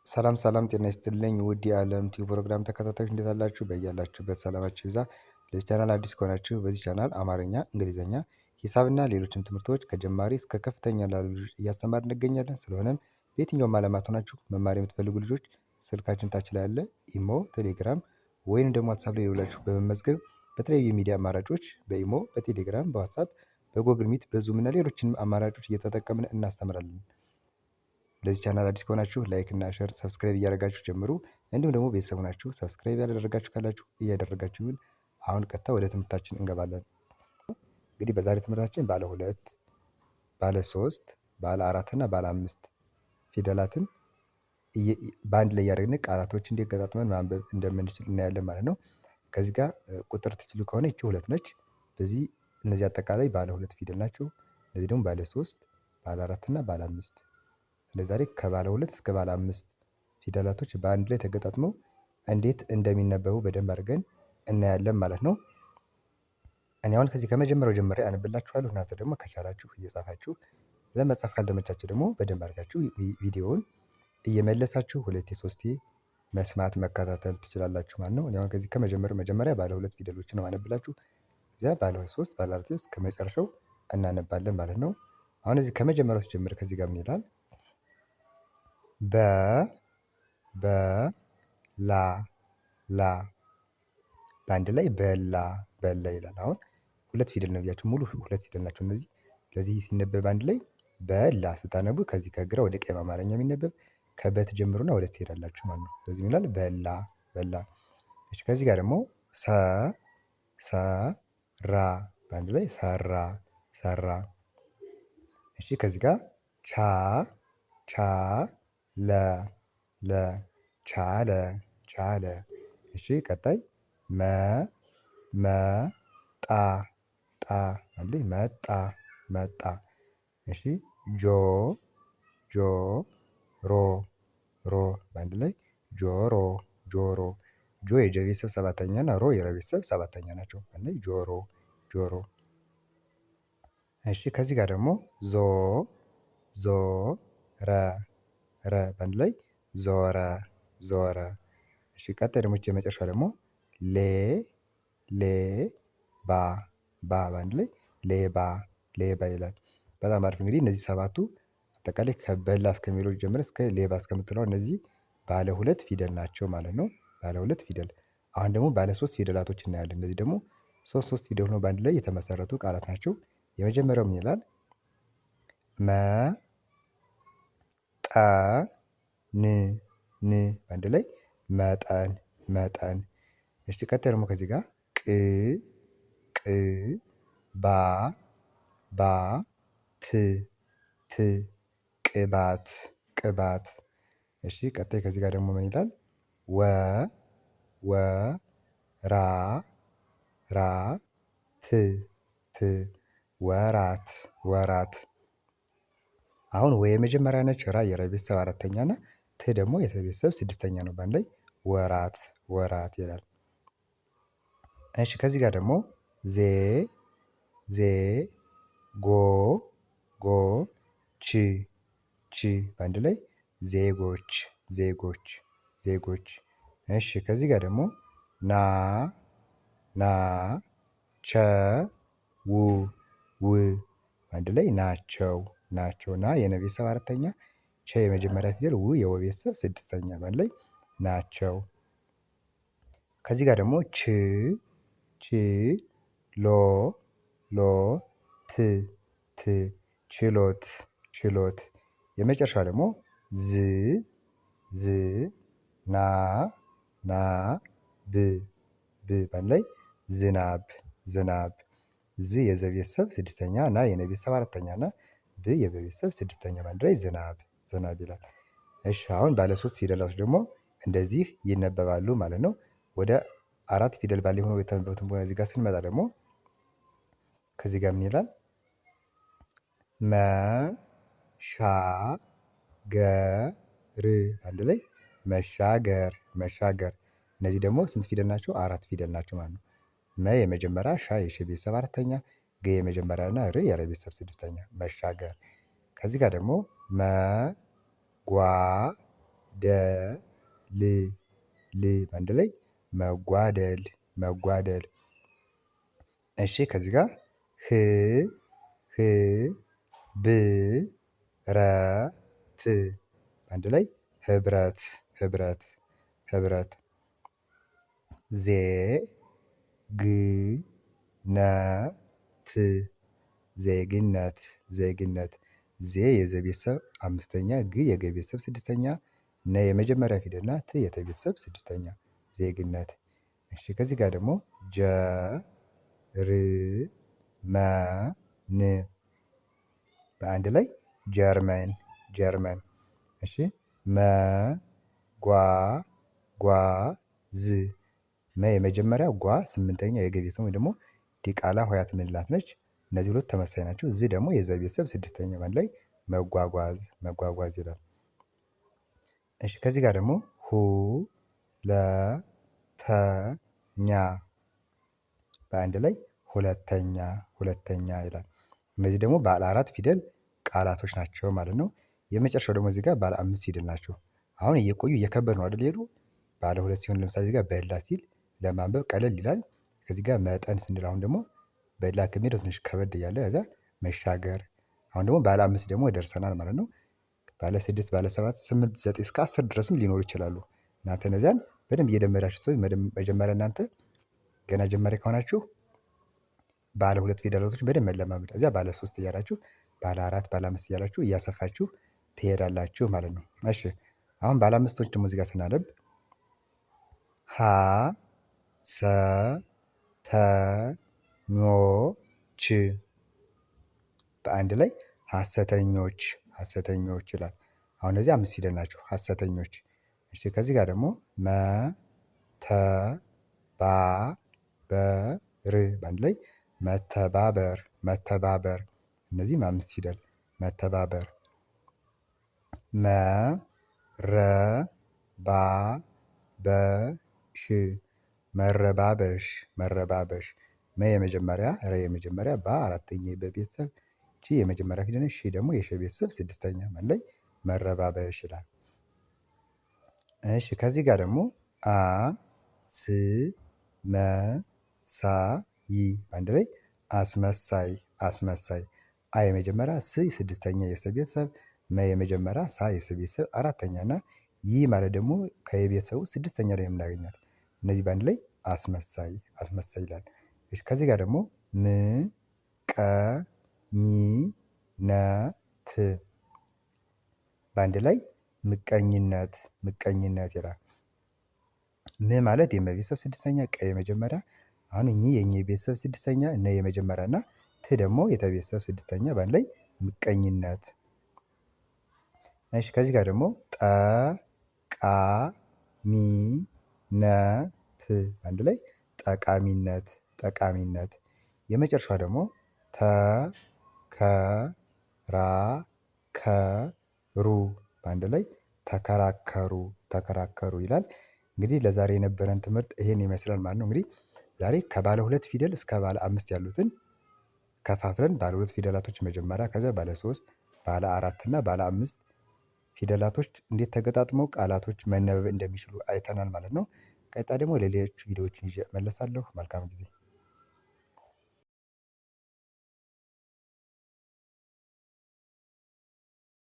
ሰላም ሰላም ጤና ይስጥልኝ ውድ የዓለም ቲዩብ ፕሮግራም ተከታታዮች እንዴት አላችሁ? በያላችሁበት ሰላማችሁ ይብዛ። ለዚህ ቻናል አዲስ ከሆናችሁ በዚህ ቻናል አማርኛ፣ እንግሊዝኛ፣ ሂሳብና ሌሎችም ትምህርቶች ከጀማሪ እስከ ከፍተኛ ላሉ ልጆች እያስተማርን እንገኛለን። ስለሆነም በየትኛውም ዓለማት ሆናችሁ መማር የምትፈልጉ ልጆች ስልካችን ታች ላይ ያለ ኢሞ፣ ቴሌግራም ወይም ደግሞ ዋትሳፕ ላይ ደውላችሁ በመመዝገብ በተለያዩ የሚዲያ አማራጮች በኢሞ፣ በቴሌግራም፣ በዋትሳፕ፣ በጎግል ሚት፣ በዙም እና ሌሎችንም አማራጮች እየተጠቀምን እናስተምራለን። ለዚህ ቻናል አዲስ ከሆናችሁ ላይክ እና ሼር ሰብስክራይብ እያደረጋችሁ ጀምሩ። እንዲሁም ደግሞ ቤተሰብ ናችሁ ሰብስክራይብ ያላደረጋችሁ ካላችሁ እያደረጋችሁን አሁን ቀጥታ ወደ ትምህርታችን እንገባለን። እንግዲህ በዛሬ ትምህርታችን ባለ 2፣ ባለ 3፣ ባለ 4 እና ባለ 5 ፊደላትን በአንድ ላይ ያደረግን ቃላቶች እንዴት ገጣጥመን ማንበብ እንደምንችል እናያለን ማለት ነው። ከዚህ ጋር ቁጥር ትችሉ ከሆነ ይቺ 2 ነች። በዚህ እነዚህ አጠቃላይ ባለ 2 ፊደል ናቸው። እነዚህ ደግሞ ባለ 3፣ ባለ 4 እና ባለ 5። ለዛሬ ከባለ 2 እስከ ባለ 5 ፊደላቶች በአንድ ላይ ተገጣጥመው እንዴት እንደሚነበቡ በደንብ አድርገን እናያለን ማለት ነው። እኔ አሁን ከዚህ ከመጀመሪያው ጀምሬ አነብላችኋለሁ። እናንተ ደግሞ ከቻላችሁ እየጻፋችሁ ለመጻፍ ካልተመቻችሁ ደግሞ በደንብ አድርጋችሁ ቪዲዮውን እየመለሳችሁ 2 3 መስማት መከታተል ትችላላችሁ ማለት ነው። እኔ አሁን ከዚህ መጀመሪያ ባለ 2 ፊደሎችን ነው አነብላችሁ። እዚያ ባለ 3 ባለ 4 እስከ መጨረሻው እናነባለን ማለት ነው። አሁን እዚህ ከመጀመሪያው ሲጀምር ከዚህ ጋር ምን ይላል? ላ በአንድ ላይ በላ ይላል። አሁን 2 ፊደል ነው ብያችሁ ሙሉ 2 ፊደል ናቸው እነዚህ። ስለዚህ ሲነበብ አንድ ላይ በላ ስታነቡ ከዚህ ከግራ ወደ ቀኝ በአማርኛ የሚነበብ ከበት ጀምሩና ወደ ትሄዳላችሁ ማለት ነው። ስለዚህ ምን ይላል? በላ። እሺ ከዚህ ጋር ደግሞ ሰራ በአንድ ላይ ሰራ። እሺ ከዚህ ጋር ቻለ። እሺ ቀጣይ መጣ አንዴ መጣ። እሺ ጆሮ በአንድ ላይ ጆሮ። ጆ የጀ ቤተሰብ 7ኛ እና ሮ የረ ቤተሰብ 7ኛ ናቸው። አንዴ ጆሮ። እሺ ከዚህ ጋር ደግሞ ዞረ በአንድ ላይ ዞረ። እሺ ቀጣይ ደግሞ የመጨረሻ ደግሞ ሌባ በአንድ ላይ ሌባ ይላል። በጣም አሪፍ። እንግዲህ እነዚህ 7ቱ አጠቃላይ ከበላ እስከሚለው ጀምረ እስከ ሌባ እስከምትለው እነዚህ ባለ 2 ፊደል ናቸው ማለት ነው። ባለ 2 ፊደል። አሁን ደግሞ ባለ 3 ፊደላቶች እናያለን። እነዚህ ደግሞ 3 ፊደል ሆነው በአንድ ላይ የተመሰረቱ ቃላት ናቸው። የመጀመሪያው ምን ይላል? በአንድ ላይ መጠን። እሺ ቀጣይ ደግሞ ከዚህ ጋር ቅባት። እሺ ቀጣይ ከዚህ ጋር ደግሞ ምን ይላል? ወራት። አሁን የመጀመሪያ ነች። ራ የረ ቤተሰብ 4ኛ እና ት ደግሞ የተ ቤተሰብ 6ኛ ነው። በአንድ ላይ ወራት ይላል። እሺ ከዚህ ጋር ደግሞ ች በአንድ ላይ ዜጎች። እሺ ከዚህ ጋር ደግሞ ው በአንድ ላይ ናቸው። ና የነ ቤተሰብ 4ኛ፣ ቸ የመጀመሪያ ፊደል፣ ው የወ ቤተሰብ 6ኛ በአንድ ላይ ናቸው። ከዚህ ጋር ደግሞ ችሎት። የመጨረሻ ደግሞ በአንድ ላይ ዝናብ። ዝ የዘ ቤተሰብ 6ኛ እና የነ ቤተሰብ 4ኛ እና ብ የበ ቤተሰብ 6ኛ በአንድ ላይ ዝናብ ይላል። እሺ አሁን ባለ 3 ፊደላቶች ደግሞ እንደዚህ ይነበባሉ ማለት ነው። ወደ 4 ፊደል ባለ ሆኖ የተነበቡትን በሆነ እዚህ ጋር ስንመጣ ደግሞ ከዚህ ጋር ምን ይላል? አንድ ላይ መሻገር። እነዚህ ደግሞ ስንት ፊደል ናቸው? 4 ፊደል ናቸው ማለት ነው። መ የመጀመሪያ፣ ሻ የሸ ቤተሰብ 4ኛ፣ ገ የመጀመሪያ እና ር የረ ቤተሰብ 6ኛ መሻገር። ከዚህ ጋር ደግሞ ደ ል ል በአንድ ላይ መጓደል መጓደል። እሺ ከዚህ ጋር ህ ህ ብ ረ ት በአንድ ላይ ህብረት ህብረት ህብረት። ዜ ግ ነ ት ዜግነት ዜግነት። ዜ የዘ ቤተሰብ አምስተኛ፣ ግ የገ ቤተሰብ ስድስተኛ፣ ነ የመጀመሪያ ፊደል ናት፣ ት የተ ቤተሰብ ስድስተኛ ዜግነት። እሺ ከዚህ ጋር ደግሞ ጀ ር መ ን በአንድ ላይ ጀርመን ጀርመን። እሺ መ ጓ ጓ ዝ መ የመጀመሪያ፣ ጓ ስምንተኛ የገ ቤተሰብ ወይ ደግሞ ዲቃላ ሆሄያት ምንላት ነች። እነዚህ ሁለት ተመሳሳይ ናቸው። ዝ ደግሞ የዘ ቤተሰብ ስድስተኛ በአንድ ላይ መጓጓዝ መጓጓዝ ይላል። እሺ ከዚህ ጋር ደግሞ ሁ ለ ተ ኛ በአንድ ላይ ሁለተኛ ሁለተኛ ይላል። እነዚህ ደግሞ ባለ አራት ፊደል ቃላቶች ናቸው ማለት ነው። የመጨረሻው ደግሞ እዚህ ጋር ባለ አምስት ፊደል ናቸው። አሁን እየቆዩ እየከበዱ ነው አይደል ይሄዱ። ባለ ሁለት ሲሆን ለምሳሌ እዚህ ጋር በላ ሲል ለማንበብ ቀለል ይላል። ከዚህ ጋር መጠን ስንል አሁን ደግሞ በላ ከሚለው ትንሽ ከበድ እያለ ከዛ መሻገር። አሁን ደግሞ ባለ አምስት ደግሞ ደርሰናል ማለት ነው። ባለ ስድስት፣ ባለ ሰባት፣ ስምንት፣ ዘጠኝ እስከ 10 ድረስም ሊኖሩ ይችላሉ። እናንተ እነዚያን በደንብ እየደመራችሁ መጀመሪያ እናንተ ገና ጀማሪ ከሆናችሁ ባለ ሁለት ፊደላቶች በደንብ መለማመድ፣ እዚያ ባለ ሶስት እያላችሁ ባለ አራት፣ ባለ አምስት እያላችሁ እያሰፋችሁ ትሄዳላችሁ ማለት ነው። እሺ አሁን ባለ አምስቶች ደግሞ እዚህ ጋር ስናነብ ሀ ሰ ተ ኞ ች በአንድ ላይ ሀሰተኞች ሀሰተኞች ይላል። አሁን እነዚህ አምስት ፊደል ናቸው ሀሰተኞች። እሺ ከዚህ ጋር ደግሞ መ ተ ባ በ ር በአንድ ላይ መተባበር መተባበር። እነዚህም አምስት ፊደል መተባበር። መ ረ ባ በ ሽ መረባበሽ መረባበሽ። መ የመጀመሪያ፣ ረ የመጀመሪያ፣ ባ አራተኛ በቤተሰብ፣ ቺ የመጀመሪያ ፊደል ነች፣ ሺ ደግሞ የሸ ቤተሰብ ስድስተኛ ማለት ላይ መረባበሽ ይላል። እሺ ከዚህ ጋር ደግሞ አ ስ መ ሳ ይ አንድ ላይ አስመሳይ አስመሳይ። አ የመጀመሪያ፣ ስ ስድስተኛ የሰ ቤተሰብ፣ መ የመጀመሪያ፣ ሳ የሰ ቤተሰብ አራተኛ እና ይህ ማለት ደግሞ ከየቤተሰቡ ስድስተኛ ላይ የምናገኛት። እነዚህ በአንድ ላይ አስመሳይ አስመሳይ ይላል። ከዚህ ጋር ደግሞ ም ቀ ኝ ነ ት በአንድ ላይ ምቀኝነት ምቀኝነት ይላል። ም ማለት የመቤተሰብ ስድስተኛ፣ ቀ የመጀመሪያ፣ አሁን እኚህ የእኚ ቤተሰብ ስድስተኛ፣ እነ የመጀመሪያ እና ት ደግሞ የተቤተሰብ ስድስተኛ በአንድ ላይ ምቀኝነት። እሺ ከዚህ ጋር ደግሞ ጠ ቃ ሚ ነ ት በአንድ ላይ ጠቃሚነት ጠቃሚነት። የመጨረሻ ደግሞ ተ ከ ራ ከ ሩ በአንድ ላይ ተከራከሩ ተከራከሩ ይላል። እንግዲህ ለዛሬ የነበረን ትምህርት ይሄን ይመስላል ማለት ነው። እንግዲህ ዛሬ ከባለ ሁለት ፊደል እስከ ባለ አምስት ያሉትን ከፋፍለን ባለ ሁለት ፊደላቶች መጀመሪያ፣ ከዚያ ባለ ሶስት፣ ባለ አራት እና ባለ አምስት ፊደላቶች እንዴት ተገጣጥመው ቃላቶች መነበብ እንደሚችሉ አይተናል ማለት ነው። ቀጣይ ደግሞ ለሌሎች ቪዲዮዎችን ይዤ እመለሳለሁ። መልካም ጊዜ